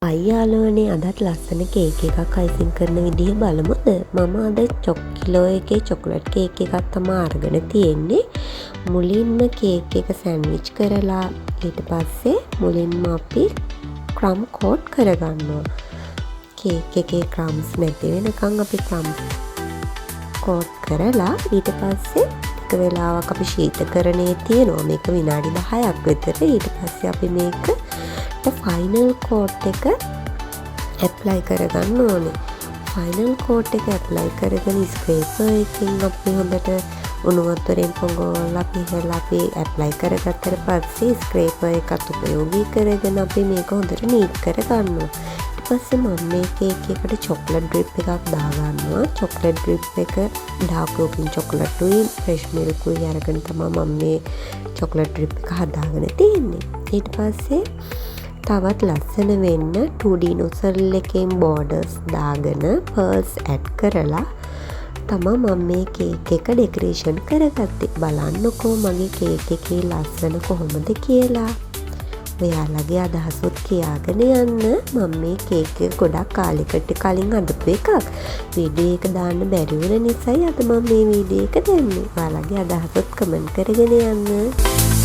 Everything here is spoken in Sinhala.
අයියාලුවනේ අදත් ලස්සන කේක් එකක් අයිසිං කරන විදිහ බලමුද? මම අද කිලෝ එකේ චොකලට් කේක් එකක් තමයි අරගෙන තියෙන්නේ. මුලින්ම කේක් එක සෑන්ඩ්විච් කරලා ඊට පස්සේ මුලින්ම අපි ක්‍රම් කෝට් කරගන්නවා. කේක් එකේ ක්‍රම්ස් නැති වෙනකන් අපි ක්‍රම් කෝට් කරලා ඊට පස්සේ ටික වෙලාවක් අපි ශීතකරණයේ තියනවා. මේක විනාඩි 10ක් විතර. ඊට පස්සේ අපි මේක ෆයිනල් කෝට් එක ඇප්ලයි කරගන්න ඕනේ. ෆයිනල් කෝට් එක ඇප්ලයි කරගෙන ස්ක්‍රේපර් එකකින් අපි හොඳට උණු වතුරෙන් පොඟවලා පිහලා අපි ඇප්ලයි කරගත්තට පස්සේ ස්ක්‍රේපර් එකත් උපයෝගී කරගෙන අපි මේක හොඳට නීට් කරගන්නවා. ඊට පස්සේ මම මේ කේක් එකට චොක්ලට් ඩ්‍රිප් එකක් දාගන්නවා. චොක්ලට් ඩ්‍රිප් එක ඩාර්ක් ලුකින් චොක්ලට් උයි ෆ්‍රෙෂ් මිල්ක් උයි අරගෙන තමයි මම මේ චොක්ලට් ඩ්‍රිප් එක හදාගෙන තියෙන්නේ. ඊට පස්සේ තවත් ලස්සන වෙන්න 2D නොසල් එකෙන් බෝඩර්ස් දාගෙන පර්ල්ස් ඇඩ් කරලා තමා මම මේ කේක් එක ඩෙකරේෂන් කරගත්තේ. බලන්නකෝ මගේ කේක් එකේ ලස්සන කොහොමද කියලා. ඔයාලගේ අදහසුත් කියාගෙන යන්න. මම මේ කේක් එක ගොඩක් කාලෙකට කලින් හදපු එකක්. වීඩියෝ එක දාන්න බැරි වුණ නිසායි අද මම මේ වීඩියෝ එක දැම්මේ. ඔයාලගේ අදහසුත් කමෙන්ට් කරගෙන යන්න.